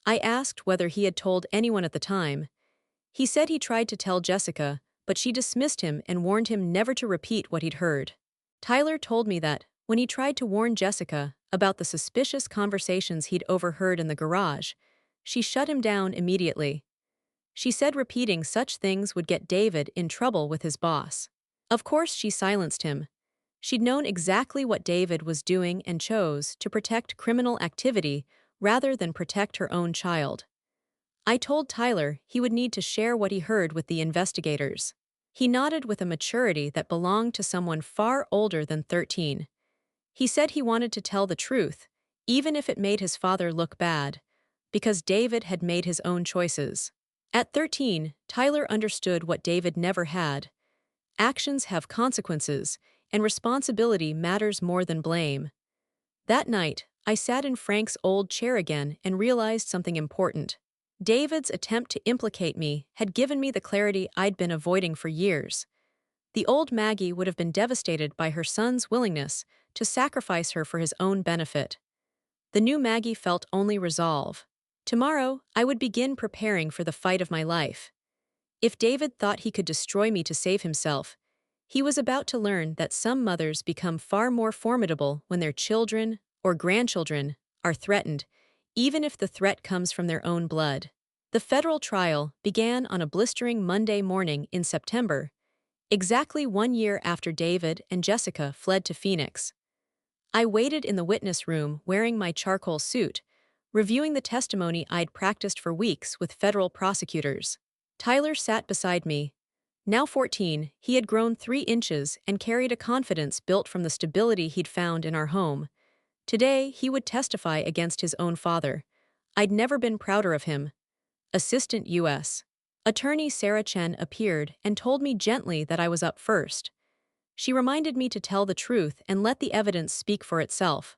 I asked whether he had told anyone at the time. He said he tried to tell Jessica, but she dismissed him and warned him never to repeat what he'd heard. Tyler told me that, when he tried to warn Jessica about the suspicious conversations he'd overheard in the garage, she shut him down immediately. She said repeating such things would get David in trouble with his boss. Of course, she silenced him. She'd known exactly what David was doing and chose to protect criminal activity rather than protect her own child. I told Tyler he would need to share what he heard with the investigators. He nodded with a maturity that belonged to someone far older than 13. He said he wanted to tell the truth, even if it made his father look bad, because David had made his own choices. At 13, Tyler understood what David never had. Actions have consequences, and responsibility matters more than blame. That night, I sat in Frank's old chair again and realized something important. David's attempt to implicate me had given me the clarity I'd been avoiding for years. The old Maggie would have been devastated by her son's willingness to sacrifice her for his own benefit. The new Maggie felt only resolve. Tomorrow, I would begin preparing for the fight of my life. If David thought he could destroy me to save himself, he was about to learn that some mothers become far more formidable when their children or grandchildren are threatened, even if the threat comes from their own blood. The federal trial began on a blistering Monday morning in September, exactly 1 year after David and Jessica fled to Phoenix. I waited in the witness room wearing my charcoal suit, reviewing the testimony I'd practiced for weeks with federal prosecutors. Tyler sat beside me. Now 14, he had grown 3 inches and carried a confidence built from the stability he'd found in our home. Today, he would testify against his own father. I'd never been prouder of him. Assistant U.S. Attorney Sarah Chen appeared and told me gently that I was up first. She reminded me to tell the truth and let the evidence speak for itself.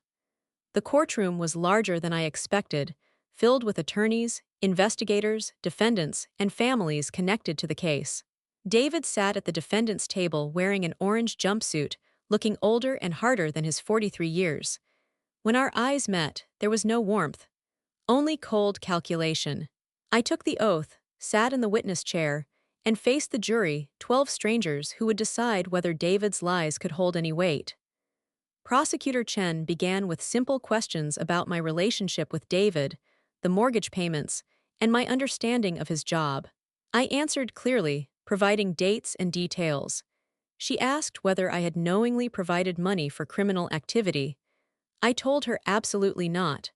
The courtroom was larger than I expected, filled with attorneys, investigators, defendants, and families connected to the case. David sat at the defendant's table wearing an orange jumpsuit, looking older and harder than his 43 years. When our eyes met, there was no warmth, only cold calculation. I took the oath, sat in the witness chair, and faced the jury, 12 strangers who would decide whether David's lies could hold any weight. Prosecutor Chen began with simple questions about my relationship with David, the mortgage payments, and my understanding of his job. I answered clearly, providing dates and details. She asked whether I had knowingly provided money for criminal activity. I told her absolutely not.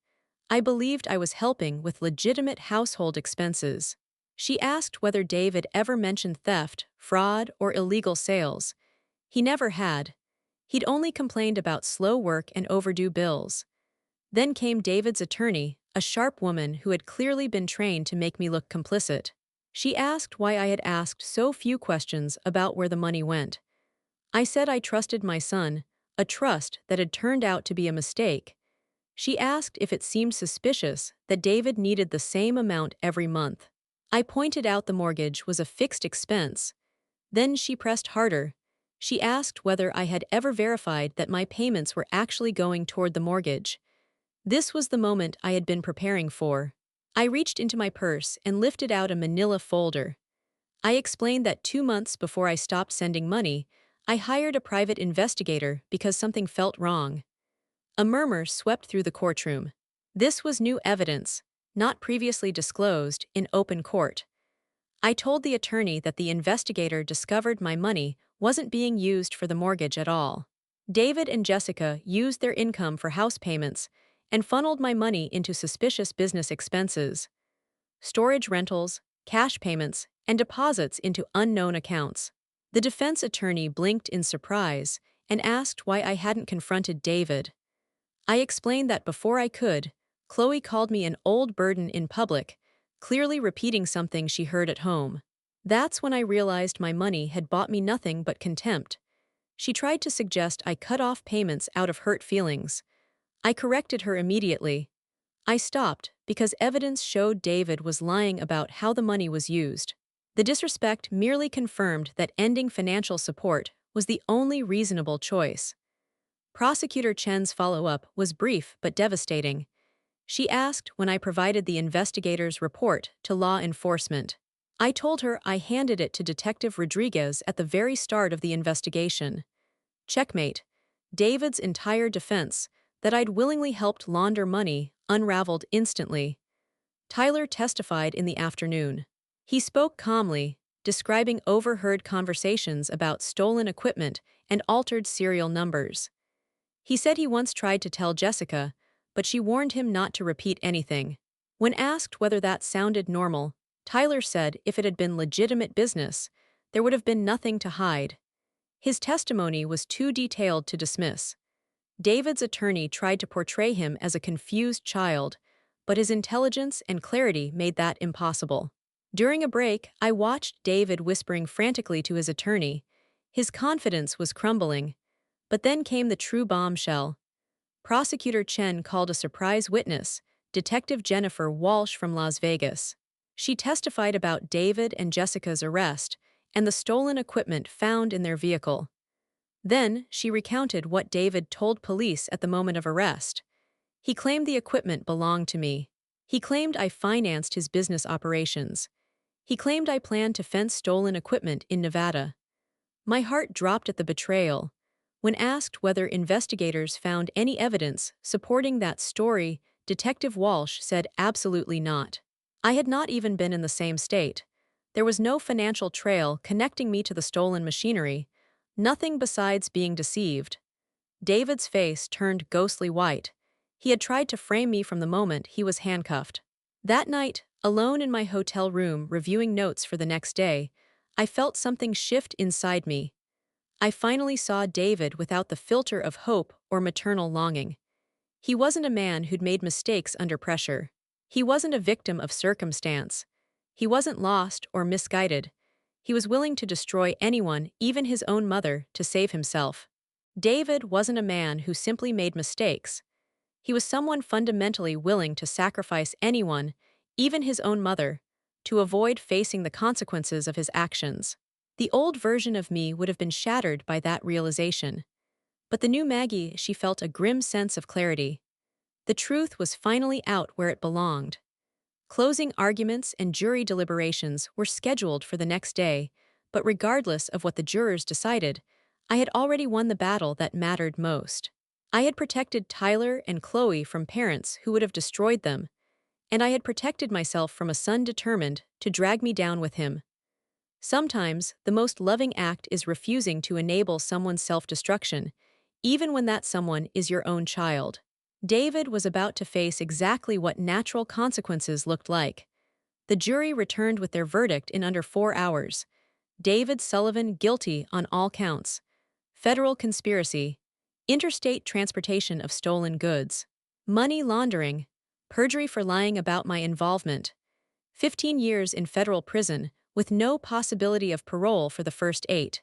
I believed I was helping with legitimate household expenses. She asked whether David ever mentioned theft, fraud, or illegal sales. He never had. He'd only complained about slow work and overdue bills. Then came David's attorney, a sharp woman who had clearly been trained to make me look complicit. She asked why I had asked so few questions about where the money went. I said I trusted my son, a trust that had turned out to be a mistake. She asked if it seemed suspicious that David needed the same amount every month. I pointed out the mortgage was a fixed expense. Then she pressed harder. She asked whether I had ever verified that my payments were actually going toward the mortgage. This was the moment I had been preparing for. I reached into my purse and lifted out a manila folder. I explained that 2 months before I stopped sending money, I hired a private investigator because something felt wrong. A murmur swept through the courtroom. This was new evidence, not previously disclosed, in open court. I told the attorney that the investigator discovered my money wasn't being used for the mortgage at all. David and Jessica used their income for house payments and funneled my money into suspicious business expenses, storage rentals, cash payments, and deposits into unknown accounts. The defense attorney blinked in surprise and asked why I hadn't confronted David. I explained that before I could, Chloe called me an old burden in public, clearly repeating something she heard at home. That's when I realized my money had bought me nothing but contempt. She tried to suggest I cut off payments out of hurt feelings. I corrected her immediately. I stopped because evidence showed David was lying about how the money was used. The disrespect merely confirmed that ending financial support was the only reasonable choice. Prosecutor Chen's follow-up was brief but devastating. She asked when I provided the investigator's report to law enforcement. I told her I handed it to Detective Rodriguez at the very start of the investigation. Checkmate. David's entire defense, that I'd willingly helped launder money, unraveled instantly. Tyler testified in the afternoon. He spoke calmly, describing overheard conversations about stolen equipment and altered serial numbers. He said he once tried to tell Jessica, but she warned him not to repeat anything. When asked whether that sounded normal, Tyler said if it had been legitimate business, there would have been nothing to hide. His testimony was too detailed to dismiss. David's attorney tried to portray him as a confused child, but his intelligence and clarity made that impossible. During a break, I watched David whispering frantically to his attorney. His confidence was crumbling. But then came the true bombshell. Prosecutor Chen called a surprise witness, Detective Jennifer Walsh from Las Vegas. She testified about David and Jessica's arrest and the stolen equipment found in their vehicle. Then, she recounted what David told police at the moment of arrest. He claimed the equipment belonged to me. He claimed I financed his business operations. He claimed I planned to fence stolen equipment in Nevada. My heart dropped at the betrayal. When asked whether investigators found any evidence supporting that story, Detective Walsh said absolutely not. I had not even been in the same state. There was no financial trail connecting me to the stolen machinery, nothing besides being deceived. David's face turned ghostly white. He had tried to frame me from the moment he was handcuffed. That night, alone in my hotel room reviewing notes for the next day, I felt something shift inside me. I finally saw David without the filter of hope or maternal longing. He wasn't a man who'd made mistakes under pressure. He wasn't a victim of circumstance. He wasn't lost or misguided. He was willing to destroy anyone, even his own mother, to save himself. David wasn't a man who simply made mistakes. He was someone fundamentally willing to sacrifice anyone, even his own mother, to avoid facing the consequences of his actions. The old version of me would have been shattered by that realization. But the new Maggie, she felt a grim sense of clarity. The truth was finally out where it belonged. Closing arguments and jury deliberations were scheduled for the next day, but regardless of what the jurors decided, I had already won the battle that mattered most. I had protected Tyler and Chloe from parents who would have destroyed them, and I had protected myself from a son determined to drag me down with him. Sometimes, the most loving act is refusing to enable someone's self-destruction, even when that someone is your own child. David was about to face exactly what natural consequences looked like. The jury returned with their verdict in under 4 hours. David Sullivan guilty on all counts. Federal conspiracy, interstate transportation of stolen goods, money laundering, perjury for lying about my involvement, 15 years in federal prison with no possibility of parole for the first 8.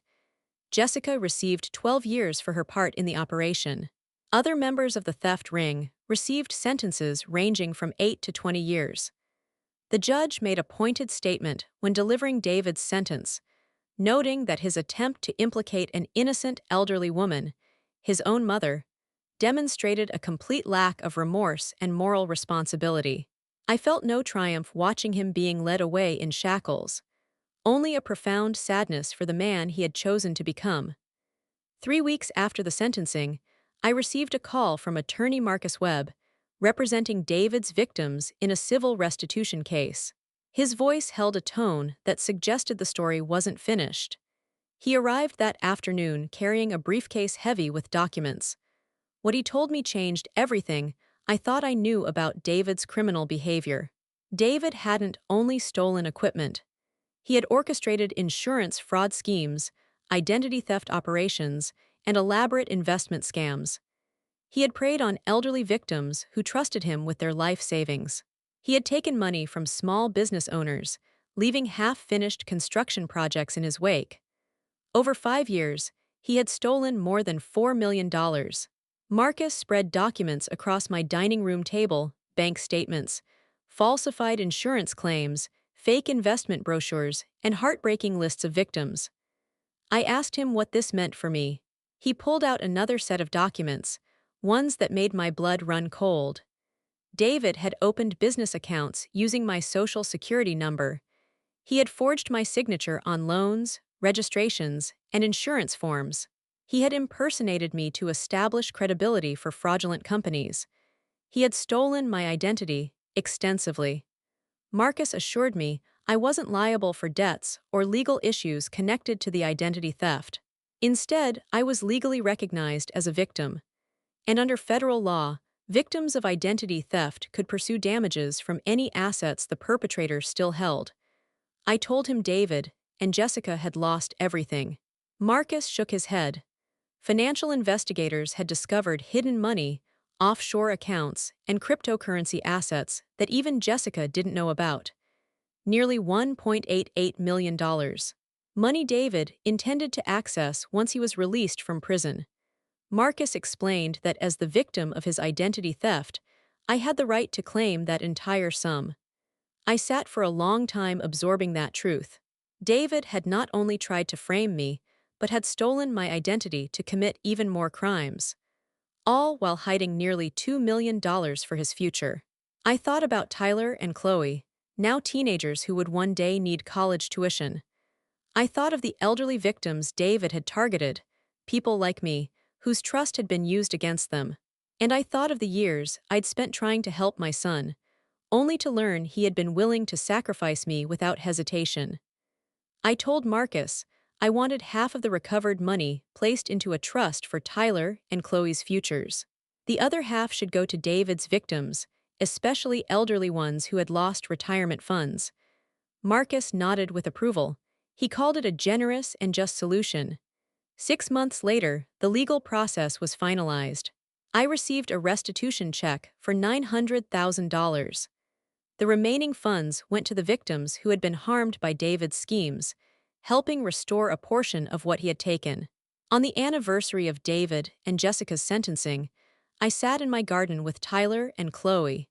Jessica received 12 years for her part in the operation. Other members of the theft ring received sentences ranging from 8 to 20 years. The judge made a pointed statement when delivering David's sentence, noting that his attempt to implicate an innocent elderly woman, his own mother, demonstrated a complete lack of remorse and moral responsibility. I felt no triumph watching him being led away in shackles, only a profound sadness for the man he had chosen to become. 3 weeks after the sentencing, I received a call from attorney Marcus Webb, representing David's victims in a civil restitution case. His voice held a tone that suggested the story wasn't finished. He arrived that afternoon carrying a briefcase heavy with documents. What he told me changed everything I thought I knew about David's criminal behavior. David hadn't only stolen equipment. He had orchestrated insurance fraud schemes, identity theft operations, and elaborate investment scams. He had preyed on elderly victims who trusted him with their life savings. He had taken money from small business owners, leaving half-finished construction projects in his wake. Over 5 years, he had stolen more than $4 million. Marcus spread documents across my dining room table, bank statements, falsified insurance claims, fake investment brochures, and heartbreaking lists of victims. I asked him what this meant for me. He pulled out another set of documents, ones that made my blood run cold. David had opened business accounts using my social security number. He had forged my signature on loans, registrations, and insurance forms. He had impersonated me to establish credibility for fraudulent companies. He had stolen my identity extensively. Marcus assured me I wasn't liable for debts or legal issues connected to the identity theft. Instead, I was legally recognized as a victim. And under federal law, victims of identity theft could pursue damages from any assets the perpetrator still held. I told him David and Jessica had lost everything. Marcus shook his head. Financial investigators had discovered hidden money, offshore accounts, and cryptocurrency assets that even Jessica didn't know about. Nearly $1.88 million. Money David intended to access once he was released from prison. Marcus explained that as the victim of his identity theft, I had the right to claim that entire sum. I sat for a long time absorbing that truth. David had not only tried to frame me, but had stolen my identity to commit even more crimes, all while hiding nearly $2 million for his future. I thought about Tyler and Chloe, now teenagers who would one day need college tuition. I thought of the elderly victims David had targeted, people like me, whose trust had been used against them. And I thought of the years I'd spent trying to help my son, only to learn he had been willing to sacrifice me without hesitation. I told Marcus I wanted half of the recovered money placed into a trust for Tyler and Chloe's futures. The other half should go to David's victims, especially elderly ones who had lost retirement funds. Marcus nodded with approval. He called it a generous and just solution. 6 months later, the legal process was finalized. I received a restitution check for $900,000. The remaining funds went to the victims who had been harmed by David's schemes, helping restore a portion of what he had taken. On the anniversary of David and Jessica's sentencing, I sat in my garden with Tyler and Chloe.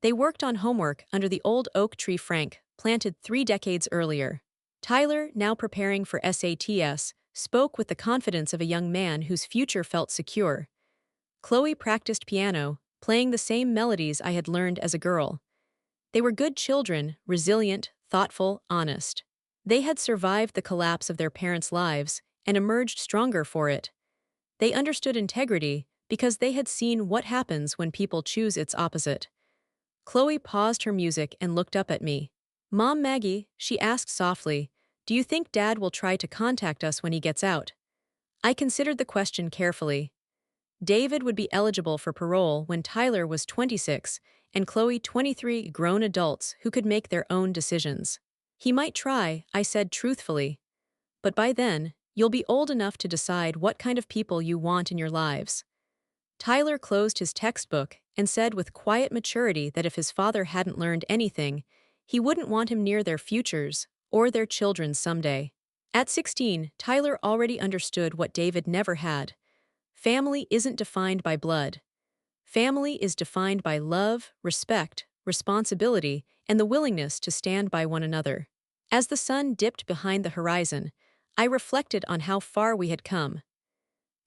They worked on homework under the old oak tree Frank planted 3 decades earlier. Tyler, now preparing for SATs, spoke with the confidence of a young man whose future felt secure. Chloe practiced piano, playing the same melodies I had learned as a girl. They were good children, resilient, thoughtful, honest. They had survived the collapse of their parents' lives and emerged stronger for it. They understood integrity because they had seen what happens when people choose its opposite. Chloe paused her music and looked up at me. "Mom Maggie," she asked softly, "do you think Dad will try to contact us when he gets out?" I considered the question carefully. David would be eligible for parole when Tyler was 26 and Chloe 23, grown adults who could make their own decisions. "He might try," I said truthfully. "But by then, you'll be old enough to decide what kind of people you want in your lives." Tyler closed his textbook and said with quiet maturity that if his father hadn't learned anything, he wouldn't want him near their futures or their children someday. At 16, Tyler already understood what David never had. Family isn't defined by blood. Family is defined by love, respect, responsibility, and the willingness to stand by one another. As the sun dipped behind the horizon, I reflected on how far we had come.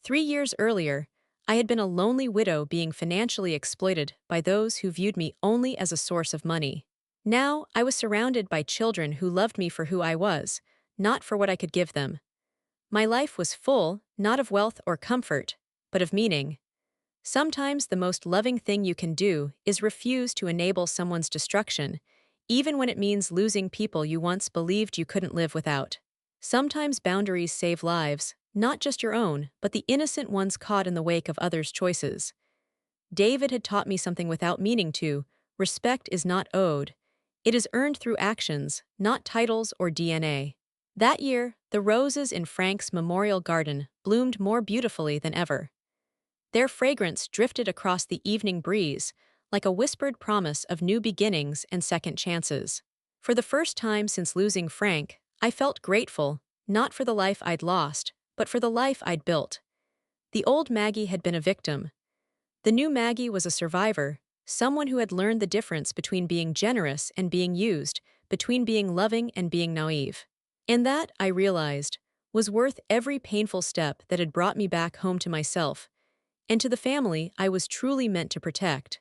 3 years earlier, I had been a lonely widow being financially exploited by those who viewed me only as a source of money. Now, I was surrounded by children who loved me for who I was, not for what I could give them. My life was full, not of wealth or comfort, but of meaning. Sometimes the most loving thing you can do is refuse to enable someone's destruction, even when it means losing people you once believed you couldn't live without. Sometimes boundaries save lives, not just your own, but the innocent ones caught in the wake of others' choices. David had taught me something without meaning to: respect is not owed. It is earned through actions, not titles or DNA. That year, the roses in Frank's memorial garden bloomed more beautifully than ever. Their fragrance drifted across the evening breeze, like a whispered promise of new beginnings and second chances. For the first time since losing Frank, I felt grateful, not for the life I'd lost, but for the life I'd built. The old Maggie had been a victim. The new Maggie was a survivor, someone who had learned the difference between being generous and being used, between being loving and being naive. And that, I realized, was worth every painful step that had brought me back home to myself and to the family I was truly meant to protect.